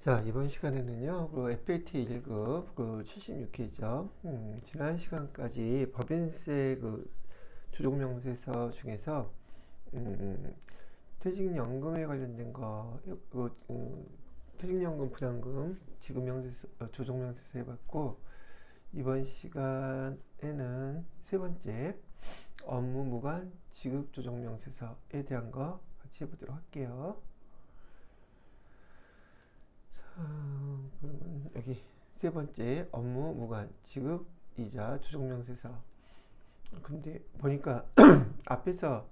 자, 이번 시간에는요, FAT 1급 76회죠. 지난 시간까지 법인세 조정명세서 중에서 음, 퇴직연금에 관련된 거, 퇴직연금 부담금 지급명세서, 조정명세서 해봤고, 이번 시간에는 세 번째 업무 무관 지급 조정명세서에 대한 거 같이 해보도록 할게요. 그러면 여기 세 번째 업무 무관 지급 이자 조정명세서. 근데 보니까 앞에서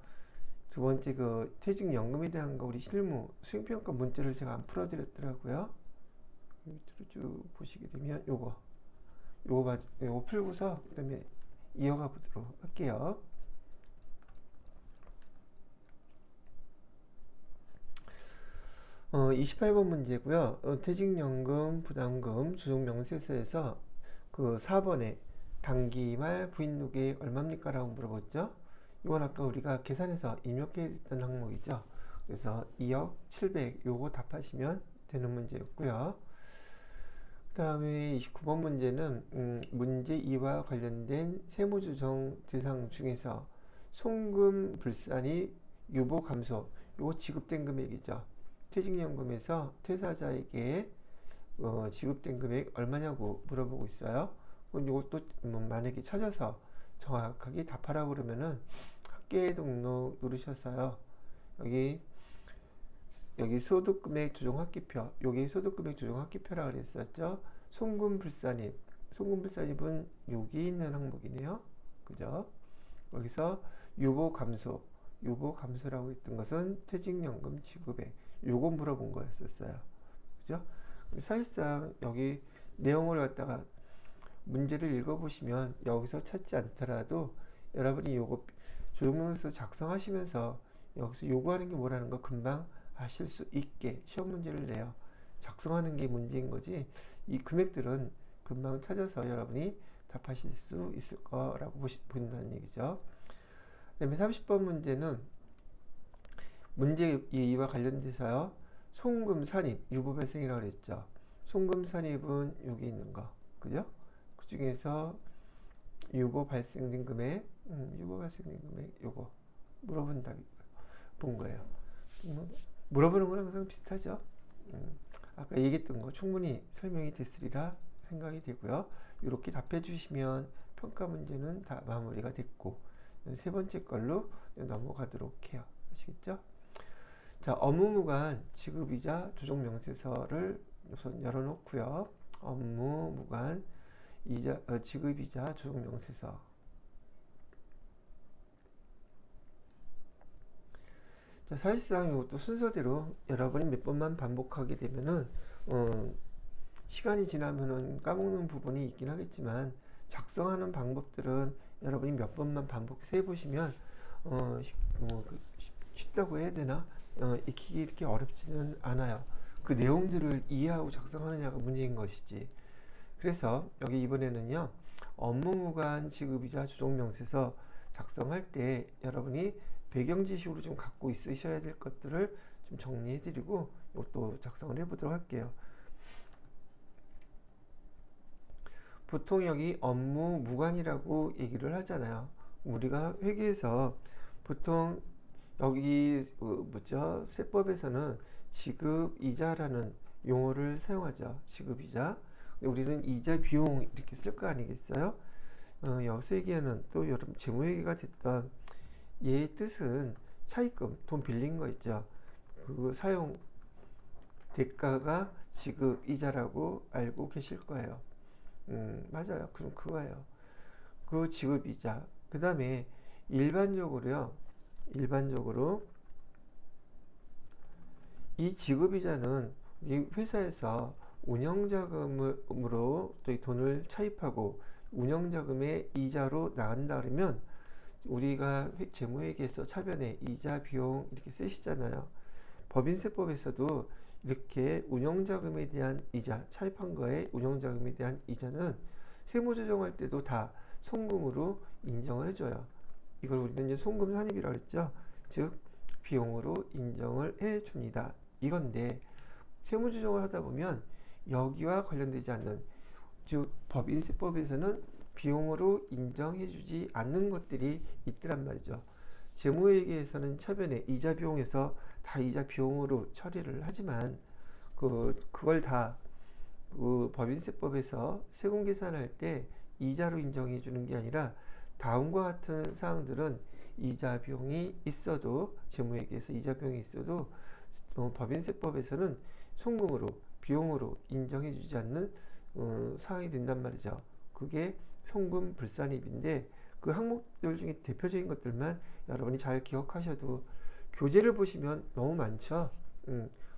두 번째 퇴직연금에 대한 거 우리 실무 수행평가 문제를 제가 안 풀어드렸더라고요. 밑으로 쭉 보시게 되면 요거 풀고서 그다음에 이어가 보도록 할게요. 28번 문제고요. 퇴직연금 부담금 조정명세서에서 4번에 단기말 부인누계 얼마입니까? 라고 물어봤죠. 이건 아까 우리가 계산해서 입력했던 항목이죠. 그래서 2억 700 요거 답하시면 되는 문제였고요. 그 다음에 29번 문제는 문제 2와 관련된 세무조정 대상 중에서 송금 불산이 유보 감소 요거 지급된 금액이죠. 퇴직연금에서 퇴사자에게 지급된 금액 얼마냐고 물어보고 있어요. 이것도 만약에 찾아서 정확하게 답하라고 그러면은 학계 등록 누르셨어요. 여기 소득금액 조정 학기표, 여기 소득금액 조정 학기표라고 그랬었죠. 송금불산입은 여기 있는 항목이네요. 그죠? 여기서 유보 감소라고 했던 것은 퇴직연금 지급액. 요거 물어본 거였었어요. 그죠? 사실상 여기 내용을 갖다가 문제를 읽어보시면 여기서 찾지 않더라도 여러분이 요거 조정명세서 작성하시면서 여기서 요구하는 게 뭐라는 거 금방 아실 수 있게 시험 문제를 내요. 작성하는 게 문제인 거지 이 금액들은 금방 찾아서 여러분이 답하실 수 있을 거라고 보인다는 얘기죠. 그 다음에 30번 문제는 문제 2와 관련돼서요. 송금 산입 유보 발생이라고 그랬죠. 송금 산입은 여기 있는 거, 그죠? 그 중에서 유보 발생된 금액, 요거 본 거예요. 물어보는 건 항상 비슷하죠. 아까 얘기했던 거 충분히 설명이 됐으리라 생각이 되고요. 이렇게 답해 주시면 평가 문제는 다 마무리가 됐고 세 번째 걸로 넘어가도록 해요. 아시겠죠? 자, 업무무관 지급이자 조정명세서를 우선 열어놓고요. 업무무관 지급이자 조정명세서. 자, 사실상 이것도 순서대로 여러분이 몇 번만 반복하게 되면은 시간이 지나면은 까먹는 부분이 있긴 하겠지만 작성하는 방법들은 여러분이 몇 번만 반복해서 해보시면 쉽다고 해야 되나? 익히기 이렇게 어렵지는 않아요. 그 내용들을 이해하고 작성하느냐가 문제인 것이지. 그래서 여기 이번에는요. 업무무관 지급이자 조정명세서 작성할 때 여러분이 배경 지식으로 좀 갖고 있으셔야 될 것들을 좀 정리해 드리고 이것도 작성을 해 보도록 할게요. 보통 여기 업무무관이라고 얘기를 하잖아요. 우리가 회계에서 보통 여기 세법에서는 지급이자라는 용어를 사용하죠. 지급이자. 우리는 이자 비용 이렇게 쓸 거 아니겠어요? 여기서 얘기하는 또 여러분 재무회계가 됐던 얘의 뜻은 차입금, 돈 빌린 거 있죠. 그 사용 대가가 지급이자라고 알고 계실 거예요. 맞아요. 그럼 그거예요. 그 지급이자. 그 다음에 일반적으로 이 지급이자는 이 회사에서 운영자금으로 또 돈을 차입하고 운영자금의 이자로 나간다 그러면 우리가 재무회계에서 차변에 이자 비용 이렇게 쓰시잖아요. 법인세법에서도 이렇게 운영자금에 대한 이자, 차입한 거에 운영자금에 대한 이자는 세무조정할 때도 다 송금으로 인정을 해줘요. 이걸 우리는 이제 송금산입이라고 했죠. 즉 비용으로 인정을 해줍니다. 이건데 세무조정을 하다 보면 여기와 관련되지 않는, 즉 법인세법에서는 비용으로 인정해주지 않는 것들이 있더란 말이죠. 재무회계에서는 차변에 이자 비용에서 다 이자 비용으로 처리를 하지만 그걸 다 그 법인세법에서 세금 계산할 때 이자로 인정해 주는 게 아니라 다음과 같은 사항들은 이자 비용이 있어도, 재무회계에서 이자 비용이 있어도 법인세법에서는 송금으로, 비용으로 인정해 주지 않는 사항이 된단 말이죠. 그게 송금 불산입인데, 그 항목들 중에 대표적인 것들만 여러분이 잘 기억하셔도, 교재를 보시면 너무 많죠.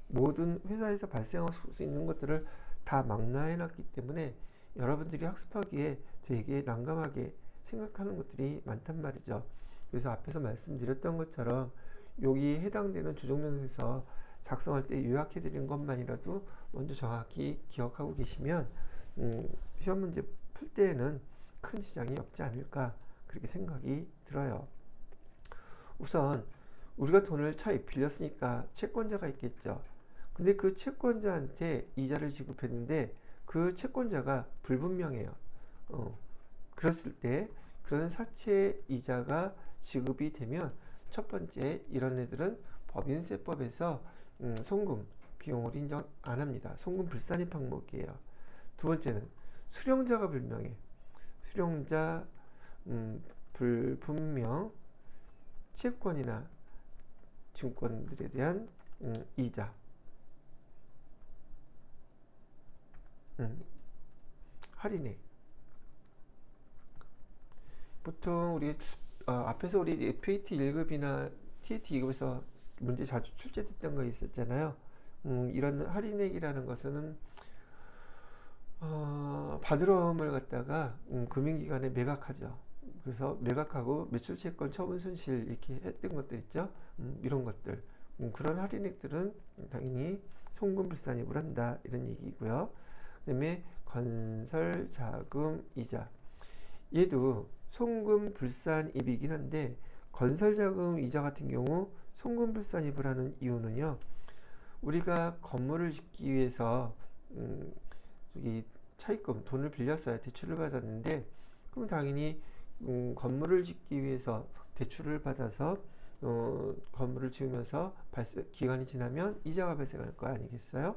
모든 회사에서 발생할 수 있는 것들을 다 망라해 놨기 때문에 여러분들이 학습하기에 되게 난감하게 생각하는 것들이 많단 말이죠. 그래서 앞에서 말씀드렸던 것처럼 여기에 해당되는 조정명에서 작성할 때 요약해 드린 것만이라도 먼저 정확히 기억하고 계시면 시험 문제 풀 때에는 큰 지장이 없지 않을까, 그렇게 생각이 들어요. 우선 우리가 돈을 차에 빌렸으니까 채권자가 있겠죠. 근데 그 채권자한테 이자를 지급했는데 그 채권자가 불분명해요. 그랬을 때 그런 사채 이자가 지급이 되면, 첫 번째, 이런 애들은 법인세법에서 송금 비용을 인정 안 합니다. 송금 불산입 항목이에요. 두 번째는 수령자가 불명해. 수령자 불분명 채권이나 증권들에 대한 이자, 할인액. 보통 우리 앞에서 우리 FAT 1급이나 TAT 2급에서 문제 자주 출제됐던 거 있었잖아요. 이런 할인액이라는 것은 받으러움을 갖다가 금융기관에 매각하죠. 그래서 매각하고 매출채권 처분 손실 이렇게 했던 것들 있죠. 이런 것들, 그런 할인액들은 당연히 송금 불산입을 한다, 이런 얘기고요. 그 다음에 건설 자금 이자, 얘도 송금 불산입이긴 한데, 건설 자금 이자 같은 경우 송금 불산입을 하는 이유는요, 우리가 건물을 짓기 위해서 저기 차입금, 돈을 빌렸어요. 대출을 받았는데, 그럼 당연히 건물을 짓기 위해서 대출을 받아서 건물을 지으면서 기간이 지나면 이자가 발생할 거 아니겠어요?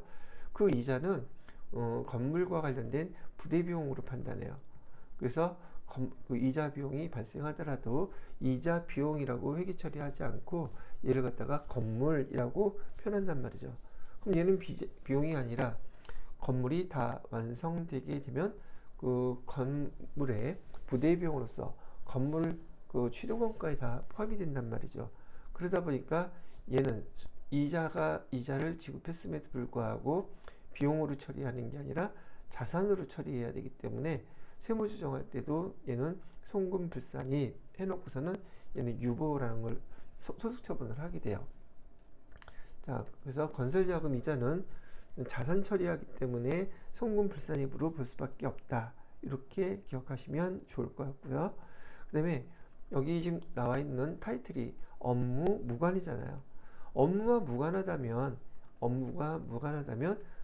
그 이자는 건물과 관련된 부대 비용으로 판단해요. 그래서 그 이자 비용이 발생하더라도 이자 비용이라고 회계 처리하지 않고 얘를 갖다가 건물이라고 표현한단 말이죠. 그럼 얘는 비용이 아니라 건물이 다 완성되게 되면 그 건물의 부대 비용으로서 건물 그 취득원가에 다 포함이 된단 말이죠. 그러다 보니까 얘는 이자를 지급했음에도 불구하고 비용으로 처리하는 게 아니라 자산으로 처리해야 되기 때문에 세무조정할 때도 얘는 송금 불산입 해놓고서는 얘는 유보라는 걸 소득 처분을 하게 돼요. 자, 그래서 건설자금 이자는 자산 처리하기 때문에 송금 불산입으로 볼 수밖에 없다, 이렇게 기억하시면 좋을 것 같고요. 그 다음에 여기 지금 나와 있는 타이틀이 업무 무관이잖아요. 업무가 무관하다면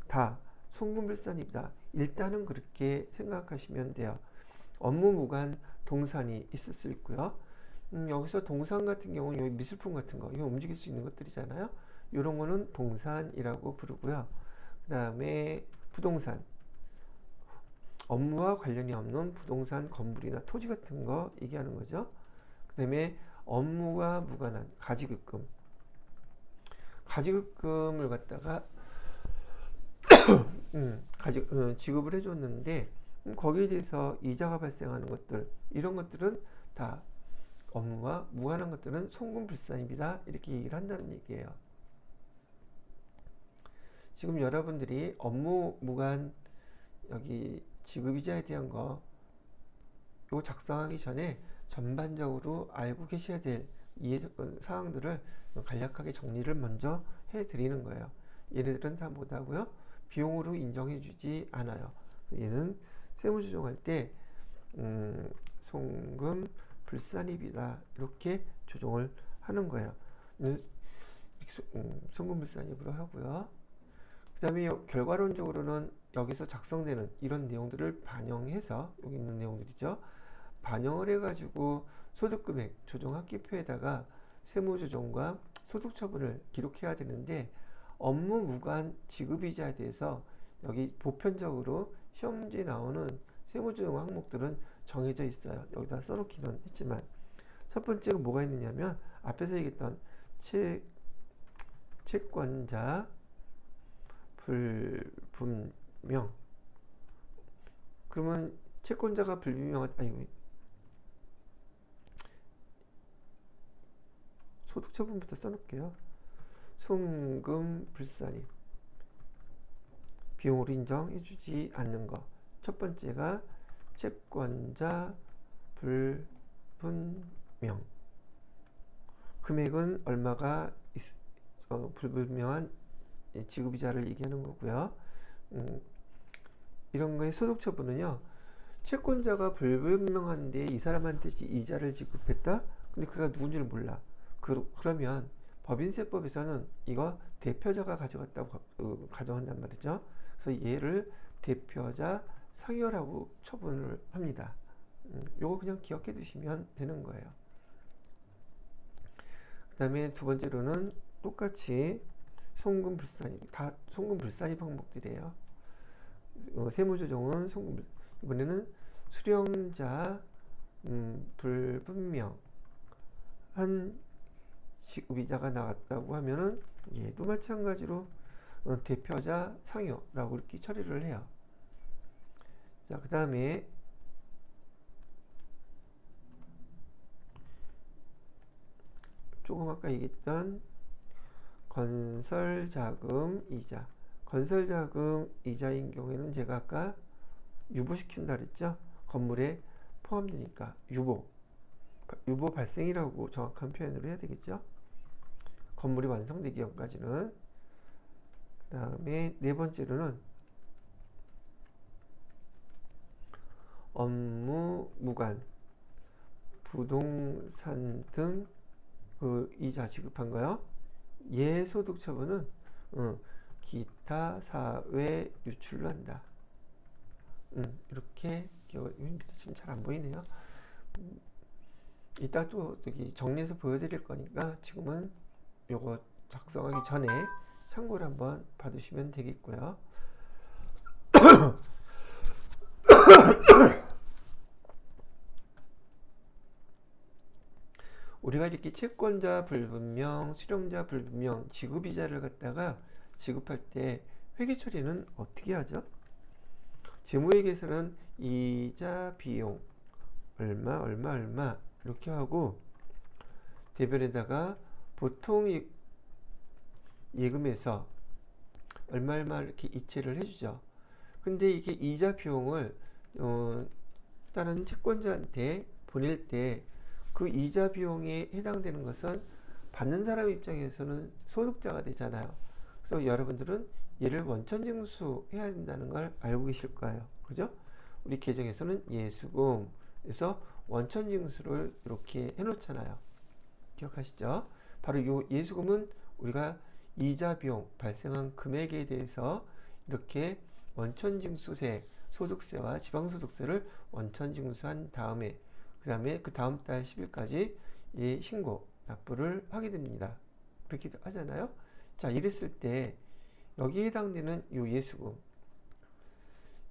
다 송금 불산입이다, 일단은 그렇게 생각하시면 돼요. 업무 무관 동산이 있을 수 있고요. 여기서 동산 같은 경우는 여기 미술품 같은 거, 이거 움직일 수 있는 것들이잖아요. 이런 거는 동산이라고 부르고요. 그 다음에 부동산, 업무와 관련이 없는 부동산, 건물이나 토지 같은 거 얘기하는 거죠. 그 다음에 업무와 무관한 가지급금, 가지급금을 갖다가 지급을 해줬는데 거기에 대해서 이자가 발생하는 것들, 이런 것들은 다 업무와 무관한 것들은 송금 불산입니다, 이렇게 얘기를 한다는 얘기예요. 지금 여러분들이 업무 무관 여기 지급이자에 대한 거 요거 작성하기 전에 전반적으로 알고 계셔야 될 사항들을 간략하게 정리를 먼저 해 드리는 거예요. 얘네들은 다 못하고요, 비용으로 인정해 주지 않아요. 그래서 얘는 세무조정할 때 송금 불산입이다, 이렇게 조정을 하는 거예요. 송금 불산입으로 하고요. 그 다음에 결과론적으로는 여기서 작성되는 이런 내용들을 반영해서, 여기 있는 내용들이죠. 반영을 해가지고 소득금액, 조정합기표에다가 세무조정과 소득처분을 기록해야 되는데, 업무 무관 지급이자에 대해서 여기 보편적으로 시험 문제에 나오는 세무조정 항목들은 정해져 있어요. 여기다 써놓기는 했지만, 첫 번째가 뭐가 있느냐면 앞에서 얘기했던 채권자 불분명. 그러면 채권자가 불분명한, 소득처분부터 써놓을게요. 송금 불산입, 비용으로 인정해주지 않는 거. 첫 번째가 채권자 불분명. 금액은 얼마가 불분명한 지급이자를 얘기하는 거고요. 이런 거의 소득처분은요, 채권자가 불분명한데 이 사람한테 이자를 지급했다? 근데 그가 누군지를 몰라. 그러면 법인세법에서는 이거 대표자가 가져갔다고 가정한단 말이죠. 그래서 얘를 대표자 상여라고 처분을 합니다. 요거 그냥 기억해 두시면 되는 거예요. 그 다음에 두 번째로는 똑같이 송금불산입, 다 송금불산입 항목들이에요. 세무조정은 이번에는 수령자 불분명한 지급이자가 나왔다고 하면은 얘도 마찬가지로 대표자 상여라고 이렇게 처리를 해요. 자, 그 다음에 조금 아까 얘기했던 건설자금 이자. 건설자금 이자인 경우에는 제가 아까 유보시킨다 그랬죠. 건물에 포함되니까 유보 발생이라고 정확한 표현으로 해야 되겠죠. 건물이 완성되기 전까지는. 그 다음에 네 번째로는 업무 무관 부동산 등 그 이자 지급한 거요. 예소득 처분은 기타 사회 유출로 한다. 이렇게 밑에 지금 잘 안 보이네요. 이따 또 여기 정리해서 보여드릴 거니까 지금은 요거 작성하기 전에 참고를 한번 봐두시면 되겠고요. 우리가 이렇게 채권자 불분명, 수령자 불분명, 지급이자를 갖다가 지급할 때 회계 처리는 어떻게 하죠? 재무회계에서는 이자 비용 얼마 이렇게 하고 대변에다가 보통 예금에서 얼마 이렇게 이체를 해주죠. 근데 이게 이자 비용을 다른 채권자한테 보낼 때 그 이자 비용에 해당되는 것은 받는 사람 입장에서는 소득자가 되잖아요. 그래서 여러분들은 얘를 원천징수해야 된다는 걸 알고 계실 거예요. 그죠? 우리 계정에서는 예수금에서 원천징수를 이렇게 해놓잖아요. 기억하시죠? 바로 이 예수금은 우리가 이자 비용 발생한 금액에 대해서 이렇게 원천징수세, 소득세와 지방소득세를 원천징수한 다음에 그 다음에 그 다음 달 10일까지 예 신고 납부를 하게 됩니다. 그렇게 하잖아요. 자, 이랬을 때 여기에 해당되는 이 예수금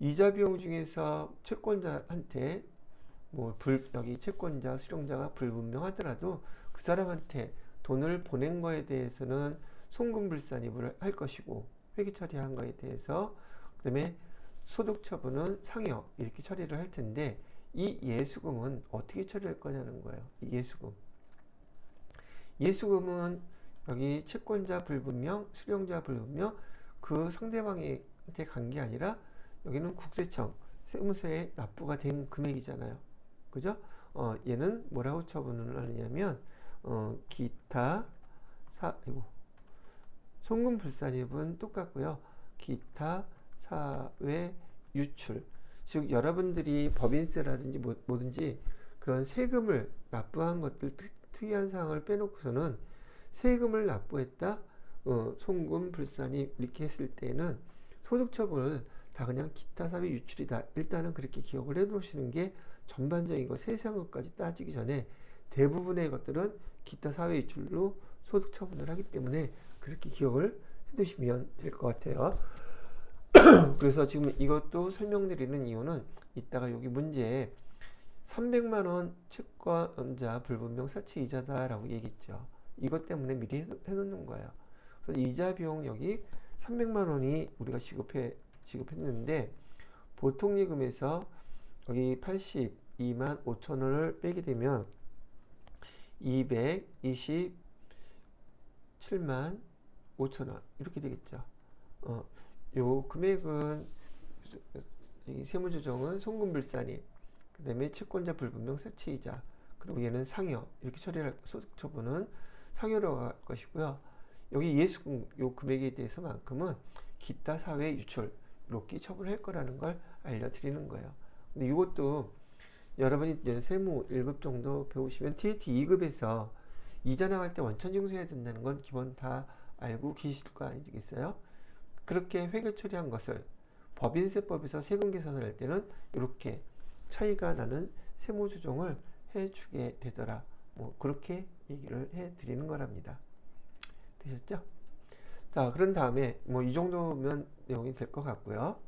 이자 비용 중에서 채권자한테 여기 채권자, 수령자가 불분명하더라도 그 사람한테 돈을 보낸 거에 대해서는 송금불산입을 할 것이고 회계 처리한 거에 대해서 그 다음에 소득처분은 상여 이렇게 처리를 할 텐데 이 예수금은 어떻게 처리할 거냐는 거예요. 이 예수금은 여기 채권자 불분명, 수령자 불분명 그 상대방한테 간 게 아니라 여기는 국세청, 세무서에 납부가 된 금액이잖아요. 그죠? 얘는 뭐라고 처분을 하느냐면 기타 송금불산입은 똑같고요. 기타 사회 유출, 즉 여러분들이 법인세라든지 뭐든지 그런 세금을 납부한 것들 특이한 사항을 빼놓고서는 세금을 납부했다. 송금, 불산입 이렇게 했을 때는 소득처분을 다 그냥 기타 사비 유출이다. 일단은 그렇게 기억을 해 놓으시는 게 전반적인 거 세세한 것까지 따지기 전에 대부분의 것들은 기타 사회 유출로 소득처분을 하기 때문에 그렇게 기억을 해 두시면 될 것 같아요. 그래서 지금 이것도 설명드리는 이유는 이따가 여기 문제에 300만 원 채권자 불분명 사채 이자다라고 얘기했죠. 이것 때문에 미리 해놓는 거예요. 그래서 이자 비용 여기 300만 원이 우리가 지급했는데 보통 예금에서 여기 82만 5천 원을 빼게 되면 227만 5천 원 이렇게 되겠죠. 요 금액은 세무조정은 송금불산입, 그 다음에 채권자 불분명 사채이자, 그리고 얘는 상여 이렇게 처리할 소득처분은 상여로 갈 것이고요. 여기 예수금 요 금액에 대해서만큼은 기타 사회 유출 이렇게 처분할 거라는 걸 알려드리는 거예요. 근데 이것도 여러분이 세무 1급 정도 배우시면 TAT 2급에서 이자 나갈 때 원천 징수해야 된다는 건 기본 다 알고 계실 거 아니겠어요? 그렇게 회계 처리한 것을 법인세법에서 세금 계산을 할 때는 이렇게 차이가 나는 세무 조정을 해주게 되더라. 뭐 그렇게 얘기를 해드리는 거랍니다. 되셨죠? 자, 그런 다음에 뭐 이 정도면 내용이 될 것 같고요.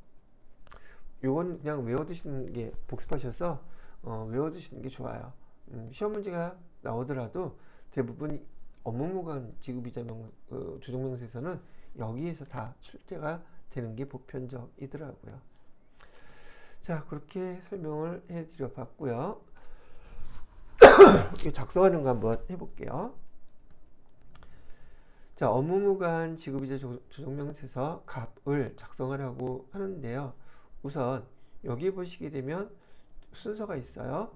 요건 그냥 외워두시는 게 복습하셔서 외워두시는 게 좋아요. 시험 문제가 나오더라도 대부분 업무무관 지급이자 조정명세서는 여기에서 다 출제가 되는 게 보편적이더라고요. 자, 그렇게 설명을 해드려 봤고요. 작성하는 거 한번 해볼게요. 자, 업무무관 지급이자 조정명세서 값을 작성하라고 하는데요. 우선 여기 보시게 되면 순서가 있어요.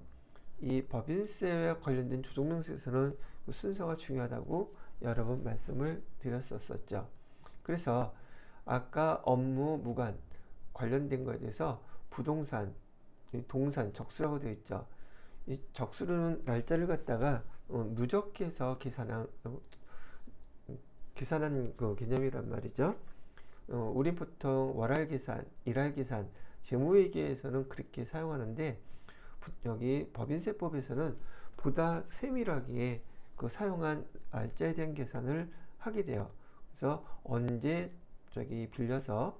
이 법인세와 관련된 조정명세서는 그 순서가 중요하다고 여러 번 말씀을 드렸었죠. 그래서 아까 업무무관 관련된 거에 대해서 부동산, 동산, 적수라고 되어 있죠. 이 적수는 날짜를 갖다가 누적해서 계산한 그 개념이란 말이죠. 우리 보통 월할 계산, 일할 계산, 재무회계에서는 그렇게 사용하는데 여기 법인세법에서는 보다 세밀하게 그 사용한 날짜에 대한 계산을 하게 돼요. 그래서 언제 빌려서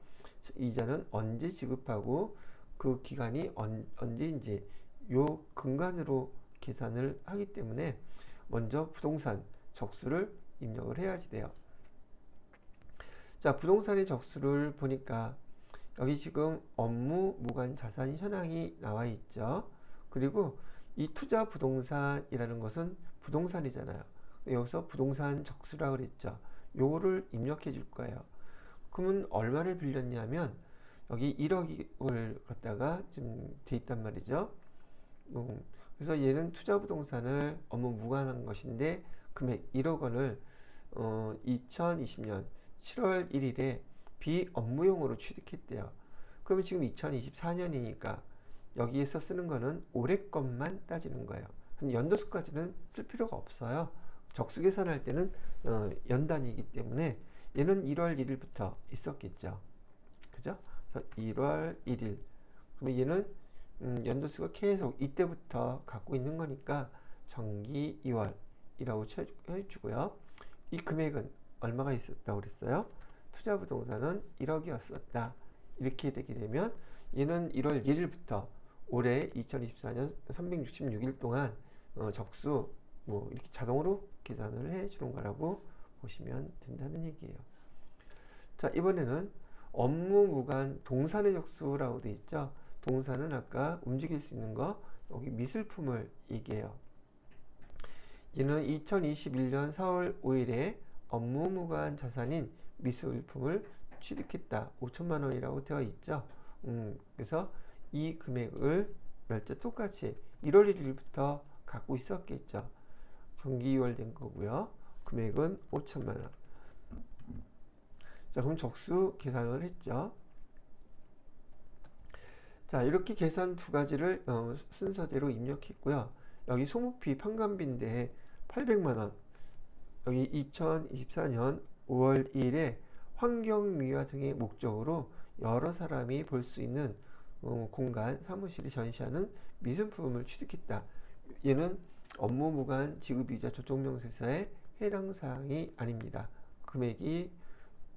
이자는 언제 지급하고 그 기간이 언제인지 요 근간으로 계산을 하기 때문에 먼저 부동산 적수를 입력을 해야지 돼요. 자, 부동산의 적수를 보니까 여기 지금 업무 무관 자산 현황이 나와 있죠. 그리고 이 투자 부동산이라는 것은 부동산이잖아요. 여기서 부동산 적수라고 그랬죠. 요거를 입력해 줄 거예요. 그러면 얼마를 빌렸냐면 여기 1억을 갖다가 지금 돼 있단 말이죠. 그래서 얘는 투자 부동산을 업무 무관한 것인데 금액 1억 원을 2020년 7월 1일에 비업무용으로 취득했대요. 그러면 지금 2024년이니까 여기에서 쓰는 거는 올해 것만 따지는 거예요. 연도수까지는 쓸 필요가 없어요. 적수 계산할 때는 연단이기 때문에 얘는 1월 1일부터 있었겠죠. 그죠? 그래서 1월 1일. 그러면 얘는 연도수가 계속 이때부터 갖고 있는 거니까 정기 2월이라고 해주고요. 이 금액은 얼마가 있었다고 그랬어요? 투자 부동산은 1억이었었다. 이렇게 되게 되면 얘는 1월 1일부터 올해 2024년 366일 동안 적수 뭐 이렇게 자동으로 계산을 해 주는 거라고 보시면 된다는 얘기예요. 자, 이번에는 업무 무관 동산의 적수라고 되어 있죠. 동산은 아까 움직일 수 있는 거 여기 미술품을 얘기해요. 얘는 2021년 4월 5일에 업무 무관 자산인 미술품을 취득했다. 5천만 원이라고 되어 있죠. 그래서 이 금액을 날짜 똑같이 1월 1일부터 갖고 있었겠죠. 경기 2월 된 거고요. 금액은 5천만 원. 자, 그럼 적수 계산을 했죠. 자, 이렇게 계산 두 가지를 순서대로 입력했고요. 여기 소모피 판관비인데 800만 원. 여기 2024년 5월 2일에 환경미화 등의 목적으로 여러 사람이 볼 수 있는 공간, 사무실에 전시하는 미술품을 취득했다. 얘는 업무 무관 지급이자 조정명세서에 해당 사항이 아닙니다. 금액이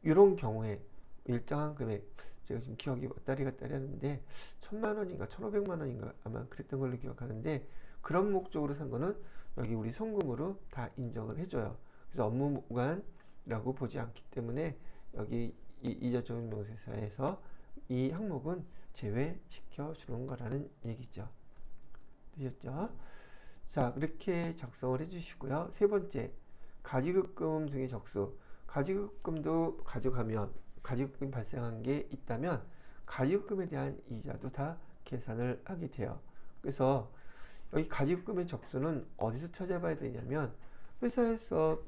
이런 경우에 일정한 금액, 제가 지금 기억이 왔다리 갔다리 하는데 1,000만 원인가 1,500만 원인가 아마 그랬던 걸로 기억하는데, 그런 목적으로 산 거는 여기 우리 송금으로 다 인정을 해줘요. 그래서 업무 무관이라고 보지 않기 때문에 여기 이자조정명세서에서 이 항목은 제외시켜 주는 거라는 얘기죠. 되셨죠? 자, 그렇게 작성을 해주시고요. 세 번째, 가지급금 등의 적수. 가지급금도 가져가면, 가지급금이 발생한 게 있다면 가지급금에 대한 이자도 다 계산을 하게 돼요. 그래서 여기 가지급금의 적수는 어디서 찾아봐야 되냐면, 회사에서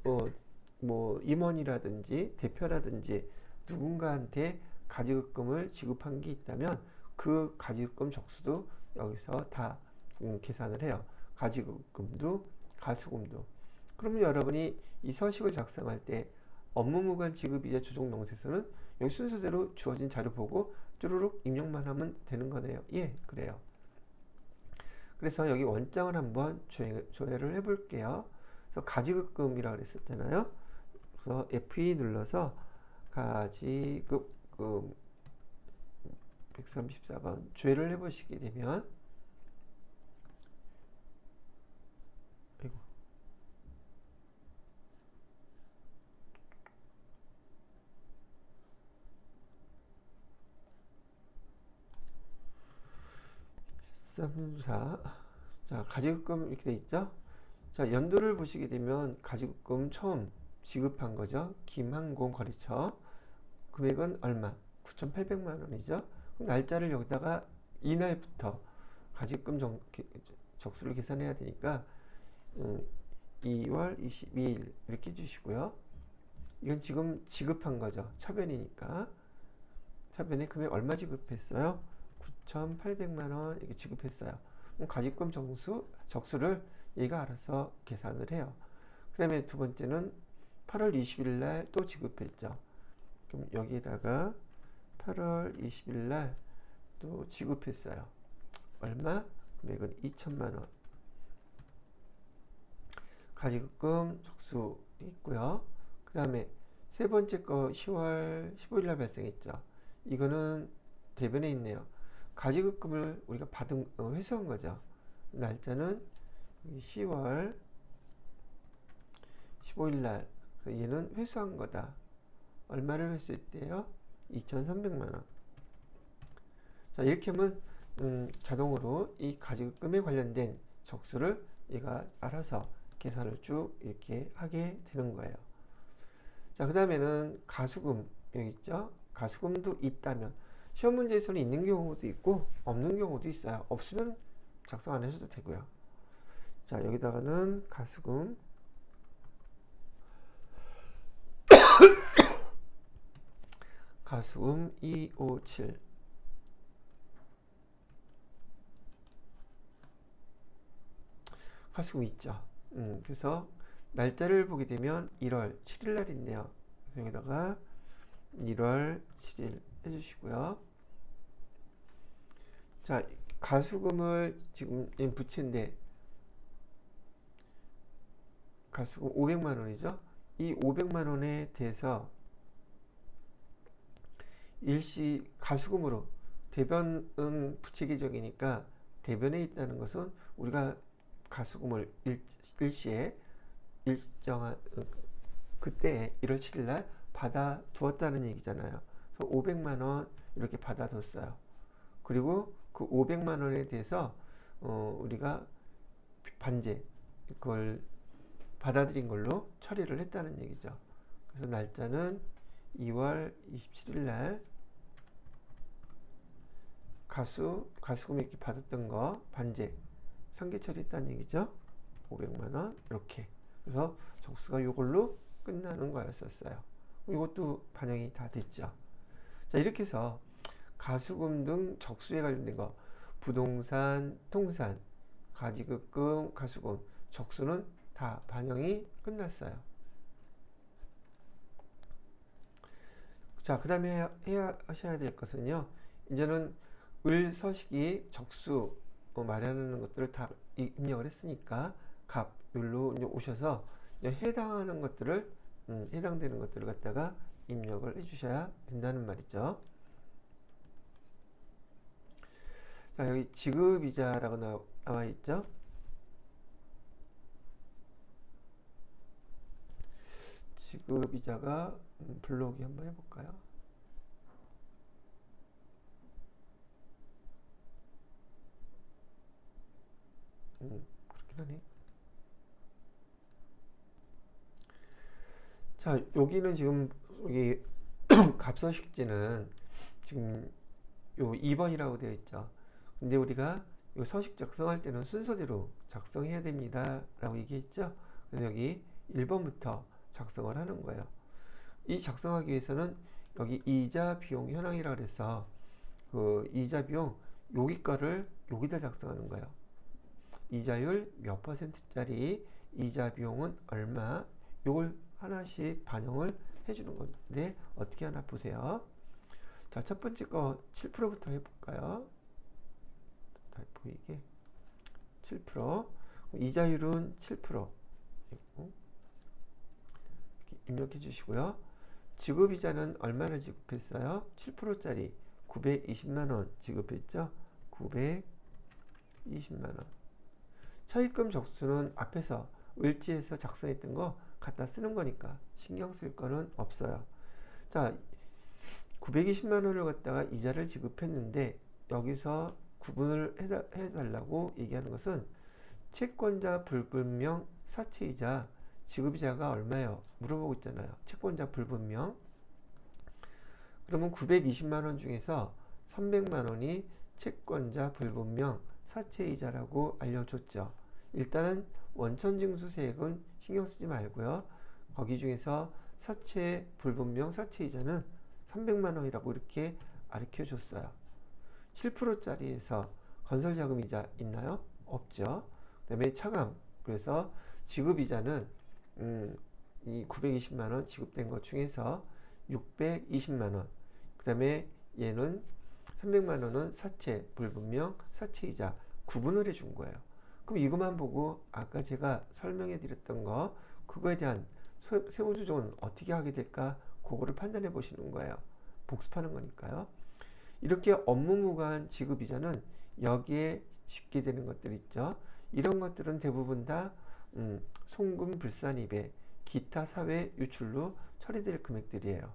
뭐 임원이라든지 대표라든지 누군가한테 가지급금을 지급한 게 있다면 그 가지급금 적수도 여기서 다 계산을 해요. 가지급금도 가수금도. 그러면 여러분이 이 서식을 작성할 때 업무무관 지급이자 조정명세서는 여기 순서대로 주어진 자료 보고 쭈루룩 입력만 하면 되는 거네요. 예, 그래요. 그래서 여기 원장을 한번 조회를 해볼게요. 그래서 가지급금이라고 그랬었잖아요. 그래서 F2 눌러서 가지급금 134번 조회를 해보시게 되면, 아이고, 자, 가지급금 이렇게 돼 있죠. 자, 연도를 보시게 되면 가지급금 처음 지급한 거죠. 김항공 거래처. 금액은 얼마? 9,800만 원이죠. 그럼 날짜를 여기다가 이날부터 가지급금 적수를 계산해야 되니까 2월 22일 이렇게 해주시고요. 이건 지금 지급한 거죠. 차변이니까. 차변에 금액 얼마 지급했어요? 9,800만 원 이렇게 지급했어요. 그럼 가지급금 적수를 얘가 알아서 계산을 해요. 그 다음에 두 번째는 8월 20일 날 또 지급했죠. 그럼 여기에다가 8월 20일 날 또 지급했어요. 얼마? 금액은 2천만 원. 가지급금 적수 있고요. 그 다음에 세 번째 거 10월 15일 날 발생했죠. 이거는 대변에 있네요. 가지급금을 우리가 받은 회수한 거죠. 날짜는 10월 15일 날. 얘는 회수한 거다. 얼마를 회수했대요? 2,300만 원. 자, 이렇게 하면 자동으로 이 가지급금에 관련된 적수를 얘가 알아서 계산을 쭉 이렇게 하게 되는 거예요. 자, 그 다음에는 가수금 여기 있죠. 가수금도 있다면, 시험 문제에서는 있는 경우도 있고 없는 경우도 있어요. 없으면 작성 안 하셔도 되고요. 자, 여기다가는 가수금 가수금 257 가수금 있죠. 그래서 날짜를 보게 되면 1월 7일 날 있네요. 그래서 여기다가 1월 7일 해주시고요. 자, 가수금을 지금 부채인데 가수금 500만 원이죠. 이 500만 원에 대해서 일시 가수금으로, 대변은 부채 계적이니까 대변에 있다는 것은 우리가 가수금을 일시에 일정한 그때 1월 7일 날 받아 두었다는 얘기잖아요. 그래서 500만 원 이렇게 받아 뒀어요. 그리고 그 500만 원에 대해서 우리가 반제, 그걸 받아들인 걸로 처리를 했다는 얘기죠. 그래서 날짜는 2월 27일 날 가수금 이렇게 받았던 거 반제 상계 처리했다는 얘기죠. 500만 원 이렇게. 그래서 적수가 이걸로 끝나는 거였었어요. 이것도 반영이 다 됐죠. 자, 이렇게 해서 가수금 등 적수에 관련된 거, 부동산, 통산, 가지급금, 가수금, 적수는 다 반영이 끝났어요. 자, 그 다음에 하셔야 될 것은요. 이제는 을, 서식이 적수 마련하는 것들을 다 입력을 했으니까 값, 을로 이제 오셔서 이제 해당하는 것들을 해당되는 것들을 갖다가 입력을 해주셔야 된다는 말이죠. 자, 여기 지급이자라고 나와 있죠. 지급이자가 불러오기 한번 해볼까요? 그렇긴 하네. 자, 여기는 지금 여기 갑서식지는 지금 요 2번이라고 되어 있죠. 근데 우리가 요 서식 작성할 때는 순서대로 작성해야 됩니다 라고 얘기했죠. 그래서 여기 1번부터 작성을 하는 거예요. 이 작성하기 위해서는 여기 이자 비용 현황이라 그래서 그 이자 비용 여기 거를 여기다 작성하는 거예요. 이자율 몇 %짜리, 이자 비용은 얼마, 요걸 하나씩 반영을 해주는 건데 어떻게 하나 보세요. 자, 첫 번째 거 7%부터 해볼까요? 잘 보이게 7%, 이자율은 7% 이렇게 입력해 주시고요. 지급이자는 얼마나 지급했어요? 7%짜리 920만원 지급했죠? 920만원. 차입금 적수는 앞에서 을지에서 작성했던 거 갖다 쓰는 거니까 신경 쓸 거는 없어요. 자, 920만원을 갖다가 이자를 지급했는데 여기서 구분을 해달라고 얘기하는 것은 채권자 불분명 사채이자 지급이자가 얼마예요? 물어보고 있잖아요. 채권자 불분명. 그러면 920만원 중에서 300만원이 채권자 불분명 사채이자라고 알려줬죠. 일단은 원천징수세액은 신경 쓰지 말고요. 거기 중에서 사채 불분명 사채이자는 300만원이라고 이렇게 가르쳐 줬어요. 7%짜리에서 건설자금이자 있나요? 없죠. 그 다음에 차감, 그래서 지급이자는 이 920만원 지급된 것 중에서 620만원, 그 다음에 얘는 300만원은 사채 불분명 사채이자 구분을 해준 거예요. 그럼 이것만 보고 아까 제가 설명해 드렸던 거 그거에 대한 세부조정은 어떻게 하게 될까 그거를 판단해 보시는 거예요. 복습하는 거니까요. 이렇게 업무무관 지급이자는 여기에 집계되는 것들 있죠. 이런 것들은 대부분 다 송금 불산입에 기타 사회 유출로 처리될 금액들이에요.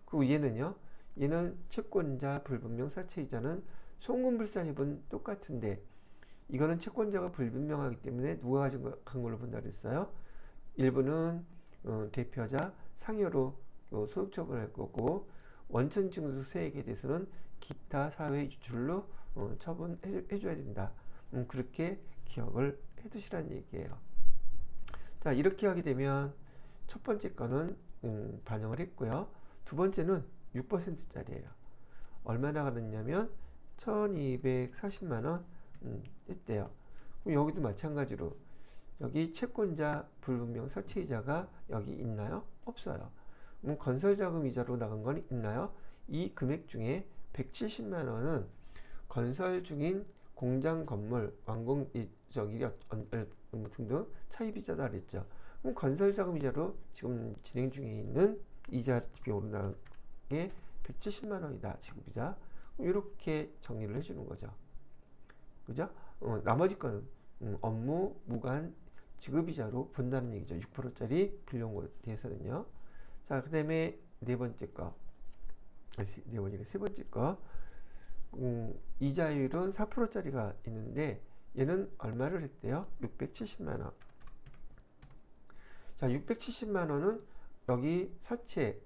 그리고 얘는요. 얘는 채권자 불분명 사채이자는 송금 불산입은 똑같은데 이거는 채권자가 불분명하기 때문에 누가 가진 걸로 본다 그랬어요. 일부는 대표자 상여로 소득 처분할 거고 원천징수세액에 대해서는 기타 사회 유출로 처분해 줘야 된다. 그렇게 기억을 해 두시라는 얘기예요. 자, 이렇게 하게 되면 첫 번째 거는 반영을 했고요. 두 번째는 6%짜리예요. 얼마나 가느냐면 1240만원 했대요. 그럼 여기도 마찬가지로 여기 채권자 불분명 사채이자가 여기 있나요? 없어요. 건설자금 이자로 나간 건 있나요? 이 금액 중에 170만원은 건설 중인 공장 건물 완공 예정 이력 등등 차입이자다 그랬죠. 그럼 건설자금 이자로 지금 진행 중에 있는 이자 비용으로 나간 게 170만원이다 지급이자. 이렇게 정리를 해주는 거죠. 그죠? 나머지 거는 업무 무관 지급이자로 본다는 얘기죠. 6%짜리 빌려온 대해서는요. 자, 그 다음에 네 번째 거. 세 번째 거. 이자율은 4%짜리가 있는데 얘는 얼마를 했대요? 670만원. 자, 670만원은 여기 사채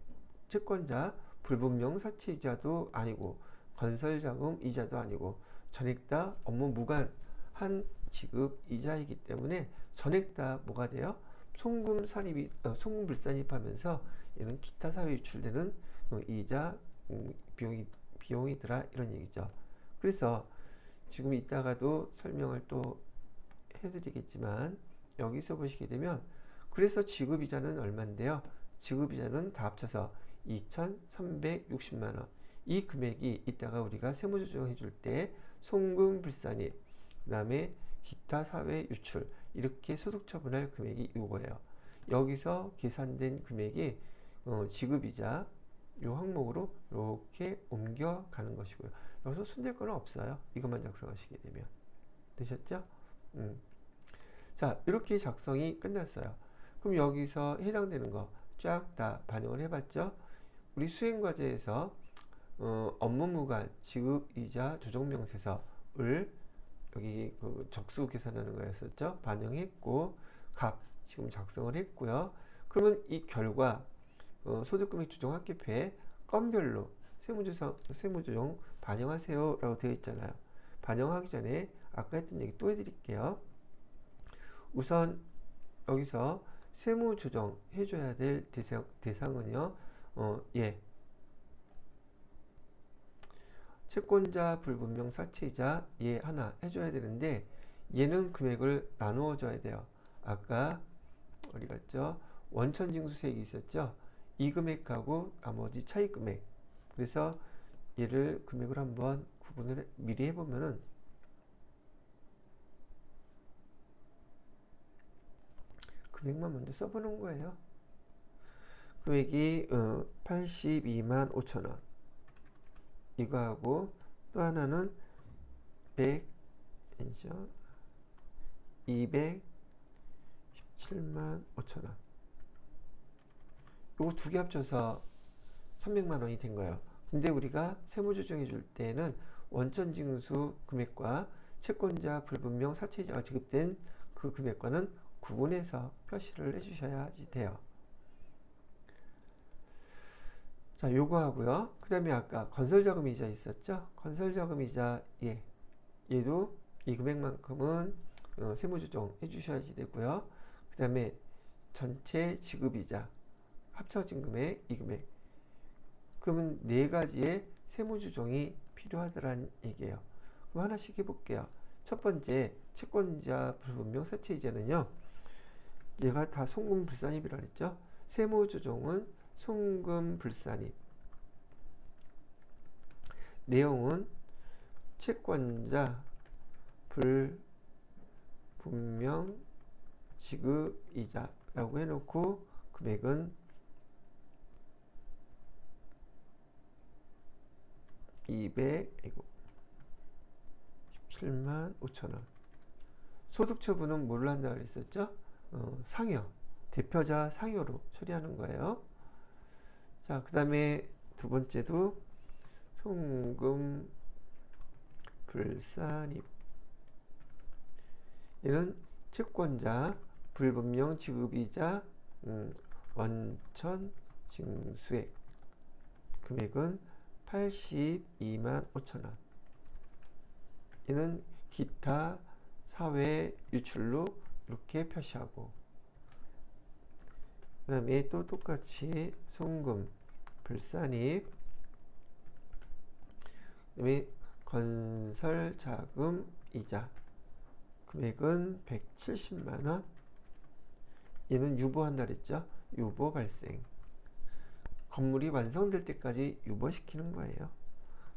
채권자 불분명 사채이자도 아니고 건설자금 이자도 아니고 전액 다 업무 무관한 지급 이자이기 때문에 전액 다 뭐가 돼요? 송금 불산입하면서 얘는 기타 사회 유출되는 이자 비용이더라 이런 얘기죠. 그래서 지금 이따가도 설명을 또 해드리겠지만 여기서 보시게 되면 그래서 지급이자는 얼마인데요? 지급이자는 다 합쳐서 2,360만 원. 이 금액이 이따가 우리가 세무조정 해줄 때 송금 불산입, 그 다음에 기타 사회 유출 이렇게 소득 처분할 금액이 이거예요. 여기서 계산된 금액이 지급이자 요 항목으로 이렇게 옮겨가는 것이고요. 여기서 손댈 거는 없어요. 이것만 작성하시게 되면. 되셨죠? 자, 이렇게 작성이 끝났어요. 그럼 여기서 해당되는 거 쫙 다 반영을 해봤죠? 우리 수행과제에서 업무무관 지급이자 조정명세서를 여기 그 적수 계산하는 거였었죠? 반영했고 값 지금 작성을 했고요. 그러면 이 결과 소득금액 조정 합계표에 건별로 세무조정 반영하세요 라고 되어 있잖아요. 반영하기 전에 아까 했던 얘기 또 해드릴게요. 우선 여기서 세무조정 해줘야 될 대상은요. 채권자 불분명 사채이자 얘 하나 해줘야 되는데 얘는 금액을 나누어 줘야 돼요. 아까 어디 갔죠? 원천징수세액이 있었죠? 이 금액하고 나머지 차이 금액. 그래서 얘를 금액을 한번 구분을 미리 해보면은 금액만 먼저 써보는 거예요. 금액이 82만 5천 원. 이거하고 또 하나는 217만 5천 원. 요거 두 개 합쳐서 300만 원이 된 거예요. 근데 우리가 세무조정해 줄 때는 원천징수 금액과 채권자 불분명 사채이자가 지급된 그 금액과는 구분해서 표시를 해주셔야지 돼요. 자, 요거 하고요. 그 다음에 아까 건설자금이자 있었죠? 건설자금이자 얘도 이 금액만큼은 세무조정 해주셔야지 되고요. 그 다음에 전체 지급이자 합쳐진 금액, 이 금액. 그러면 네 가지의 세무조정이 필요하더란 얘기예요. 그럼 하나씩 해볼게요. 첫 번째, 채권자 불분명 사채이자는요. 얘가 다 송금불산입이라 그랬죠. 세무조정은 송금불산입. 내용은 채권자 불분명 지급이자라고 해놓고 금액은 217만 5천 원. 소득처분은 뭘로 한다고 그랬었죠? 상여. 대표자 상여로 처리하는 거예요. 자, 그 다음에 두 번째도 송금 불산입. 얘는 채권자 불분명 지급이자 원천 징수액. 금액은 82만 5천 원. 얘는 기타 사회 유출로 이렇게 표시하고, 그 다음에 또 똑같이 송금 불산입, 그 다음에 건설자금 이자 금액은 170만원. 얘는 유보한다 그랬죠? 유보 발생. 건물이 완성될 때까지 유보시키는 거예요.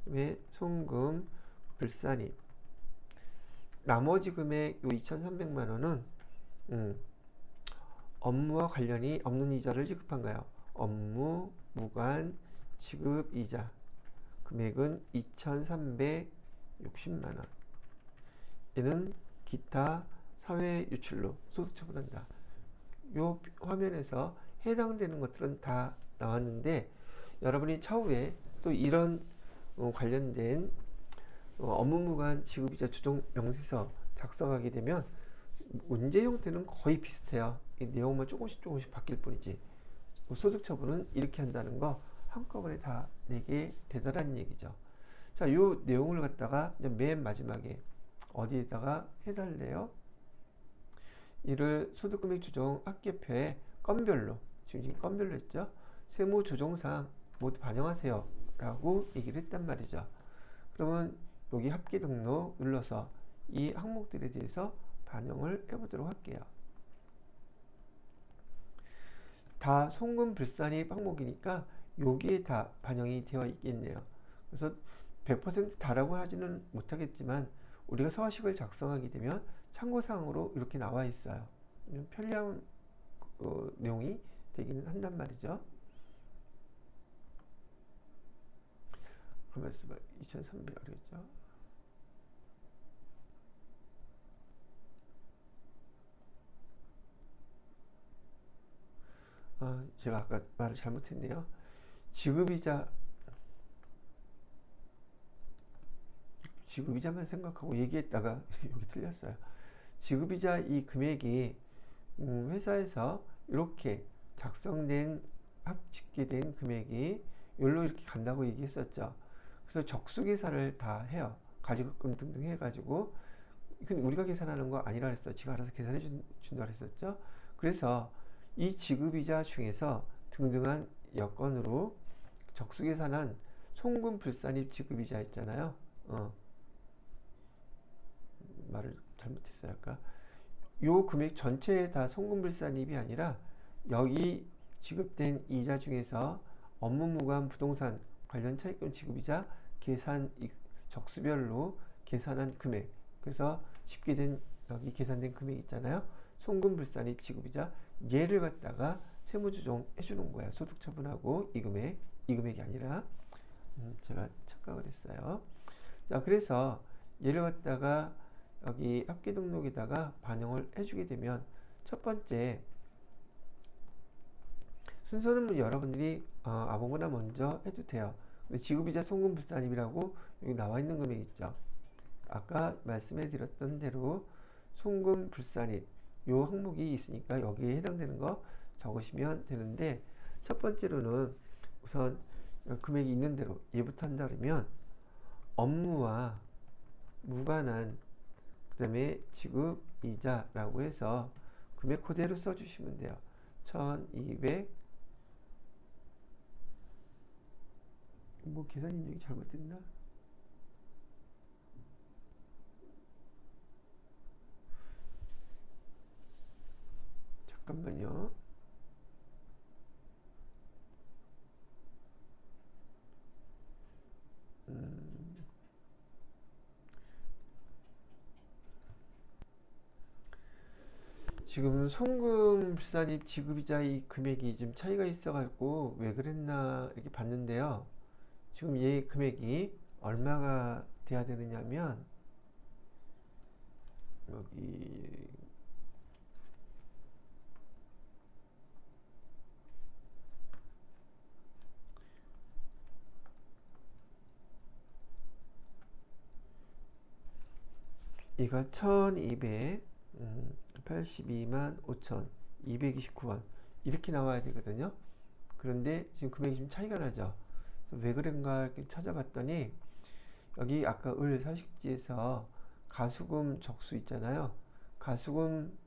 그 다음에 송금 불산입. 나머지 금액 요 2,300만원은 업무와 관련이 없는 이자를 지급한 거예요. 업무 무관 지급 이자 금액은 2,360만원. 얘는 기타 사회 유출로 소득 처분한다. 요 화면에서 해당되는 것들은 다 나왔는데, 여러분이 차후에 또 이런 관련된 업무무관 지급이자 조정 명세서 작성하게 되면 문제 형태는 거의 비슷해요. 이 내용만 조금씩 바뀔 뿐이지. 소득 처분은 이렇게 한다는 거 한꺼번에 다 내게 되더라는 얘기죠. 자, 요 내용을 갖다가 맨 마지막에 어디에다가 해달래요? 이를 소득금액 조정 합계표에 건별로, 지금 건별로 했죠? 세무조정상 모두 반영하세요 라고 얘기를 했단 말이죠. 그러면 여기 합계 등록 눌러서 이 항목들에 대해서 반영을 해보도록 할게요. 다 송금 불산입 항목이니까 여기에 다 반영이 되어 있겠네요. 그래서 100% 다라고 하지는 못하겠지만 우리가 서식을 작성하게 되면 참고사항으로 이렇게 나와 있어요. 편리한 내용이 되기는 한단 말이죠. 그러면서 2300 그랬죠. 제가 아까 말을 잘못했네요. 지급이자만 생각하고 얘기했다가 여기 틀렸어요. 지급이자 이 금액이 회사에서 이렇게 작성된 합집계 된 금액이 여기로 이렇게 간다고 얘기했었죠. 그래서 적수계산을 다 해요. 가지급금 등등 해가지고. 근데 우리가 계산하는 거 아니라 했어. 지가 알아서 계산해 준다고 했었죠. 그래서 이 지급이자 중에서 등등한 여건으로 적수계산한 송금불산입 지급이자 있잖아요. 말을 잘못했어요. 아까 요 금액 전체에 다 송금불산입이 아니라 여기 지급된 이자 중에서 업무무관 부동산 관련 차입금 지급이자 계산 적수별로 계산한 금액, 그래서 집계된 여기 계산된 금액 있잖아요. 송금불산입 지급이자 얘를 갖다가 세무조정 해주는 거야. 소득 처분하고 이 금액이 아니라 제가 착각을 했어요. 자, 그래서 얘를 갖다가 여기 합계 등록에다가 반영을 해주게 되면 첫 번째 순서는 뭐 여러분들이 아무거나 먼저 해도 돼요. 근데 지급이자 송금불산입이라고 여기 나와 있는 금액 있죠. 아까 말씀해 드렸던 대로 송금불산입 요 항목이 있으니까 여기에 해당되는 거 적으시면 되는데, 첫 번째로는 우선 금액이 있는 대로 얘부터 한다 그러면 업무와 무관한 그 다음에 지급이자라고 해서 금액 그대로 써주시면 돼요. 1200 뭐 계산 입력이 잘못됐나? 잠깐만요. 지금 송금불산입 지급이자 이 금액이 좀 차이가 있어갖고 왜 그랬나 이렇게 봤는데요. 지금 얘 금액이 얼마가 돼야 되느냐면 여기 이거 1282만 5,229원 이렇게 나와야 되거든요. 그런데 지금 금액이 좀 차이가 나죠. 그래서 왜 그런가 이렇게 찾아봤더니 여기 아까 을 서식지에서 가수금 적수 있잖아요. 가수금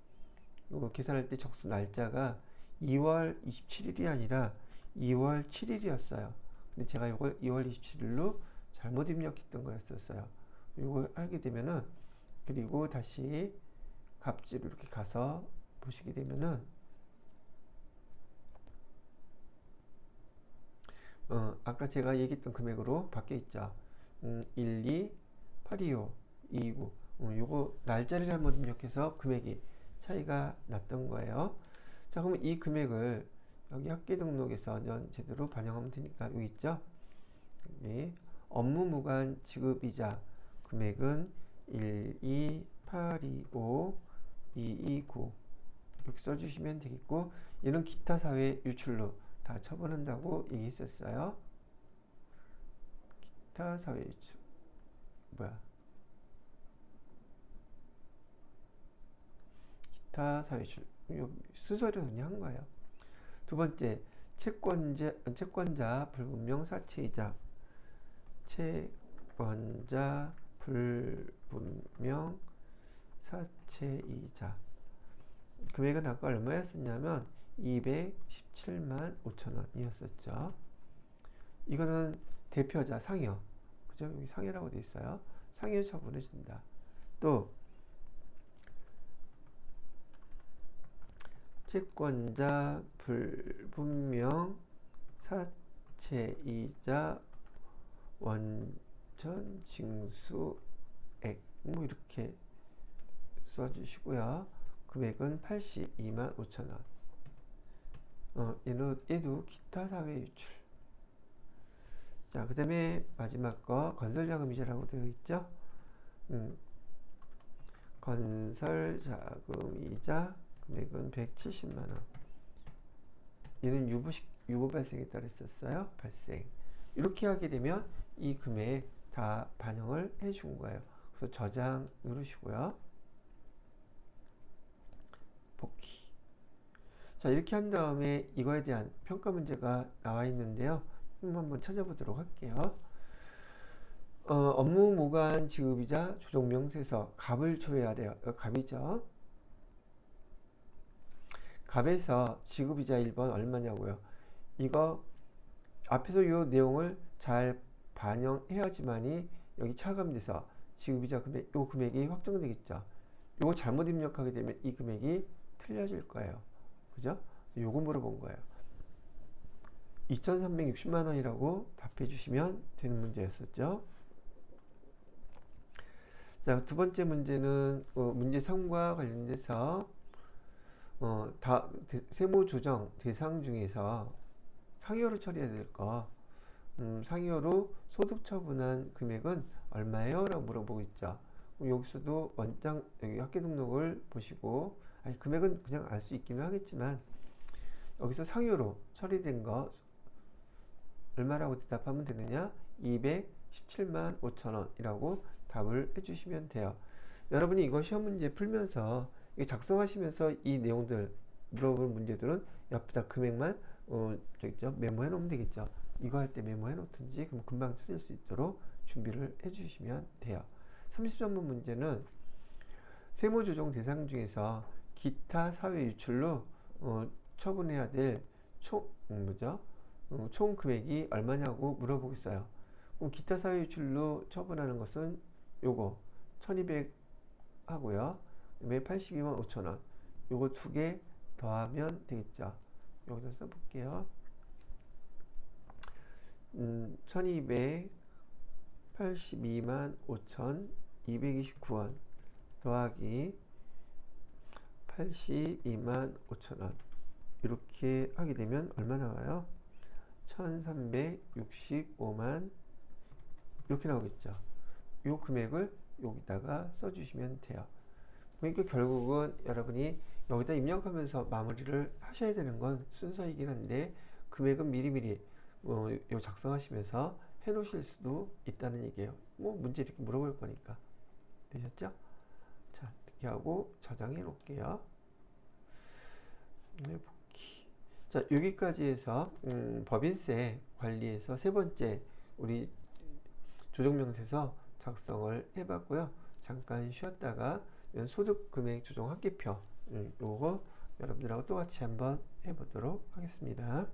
계산할 때 적수 날짜가 2월 27일이 아니라 2월 7일이었어요. 근데 제가 이걸 2월 27일로 잘못 입력했던 거였었어요. 이거 하게 되면은, 그리고 다시 갑질로 이렇게 가서 보시게 되면은 아까 제가 얘기했던 금액으로 바뀌어 있죠. 12 825 229 요거 날짜를 잘못 입력해서 금액이 차이가 났던 거예요. 자, 그러면 이 금액을 여기 합계 등록에서 제대로 반영하면 되니까 여기 있죠. 여기 업무무관 지급이자 금액은 12825 229 이렇게 써주시면 되겠고, 얘는 기타 사회 유출로 다 처분한다고 얘기했었어요. 기타 사회 유출 뭐야? 기타 사회 유출 순서를 그냥 한 거예요. 두 번째, 채권자 불분명 사채이자. 채권자 불분명 사채이자 금액은 아까 얼마였었냐면 217만 5천원 이었었죠. 이거는 대표자 상여, 그죠? 여기 상여라고 돼 있어요. 상여 처분해 준다. 또 채권자 불분명 대체이자 원천 징수액 뭐 이렇게 써주시고요. 금액은 82만 5천 원. 얘도 기타 사회 유출. 자, 그 다음에 마지막 거 건설자금이자라고 되어 있죠. 건설자금이자 금액은 170만 원. 얘는 유보 발생에 따라 썼어요. 발생. 이렇게 하게 되면 이 금액 다 반영을 해 준 거예요. 그래서 저장 누르시고요. 복귀. 자, 이렇게 한 다음에 이거에 대한 평가 문제가 나와 있는데요. 한번 찾아보도록 할게요. 업무 무관 지급이자 조정 명세서 값을 조회하래요. 값이죠. 값에서 지급이자 1번 얼마냐고요. 이거 앞에서 이 내용을 잘 반영해야지만이 여기 차감돼서 지급이자 금액, 요 금액이 확정되겠죠. 요거 잘못 입력하게 되면 이 금액이 틀려질 거예요. 그죠? 요거 물어본 거예요. 2,360만 원이라고 답해 주시면 되는 문제였었죠. 자, 두 번째 문제는 문제 3과 관련돼서 세무조정 대상 중에서 상여로 처리해야 될 거, 상여로 소득 처분한 금액은 얼마예요? 라고 물어보고 있죠. 여기서도 원장, 여기 학교 등록을 보시고, 아니, 금액은 그냥 알 수 있기는 하겠지만, 여기서 상여로 처리된 거, 얼마라고 대답하면 되느냐? 217만 5천 원이라고 답을 해주시면 돼요. 여러분이 이거 시험 문제 풀면서 작성하시면서 이 내용들 물어볼 문제들은 옆에다 금액만 메모해 놓으면 되겠죠. 이거 할 때 메모해 놓든지 그럼 금방 찾을 수 있도록 준비를 해 주시면 돼요. 33번 문제는 세무조정 대상 중에서 기타 사회 유출로 처분해야 될 총 금액이 얼마냐고 물어보고 있어요. 그럼 기타 사회 유출로 처분하는 것은 요거 1200 하고요. 그다음에 82만 5천 원. 요거 두 개 더하면 되겠죠. 여기서 써볼게요. 1282만 5천 229원 더하기 82만 5천 원. 이렇게 하게 되면 얼마 나와요? 1365만 이렇게 나오겠죠. 이 금액을 여기다가 써주시면 돼요. 그러니까 결국은 여러분이 여기다 입력하면서 마무리를 하셔야 되는 건 순서이긴 한데 금액은 미리미리 요 작성하시면서 해 놓으실 수도 있다는 얘기예요. 뭐 문제 이렇게 물어볼 거니까. 되셨죠? 자, 이렇게 하고 저장해 놓을게요. 네, 복귀. 자, 여기까지 해서 법인세 관리에서 세 번째 우리 조정명세서 작성을 해봤고요. 잠깐 쉬었다가 소득금액 조정 합계표 요거 여러분들하고 똑같이 한번 해보도록 하겠습니다.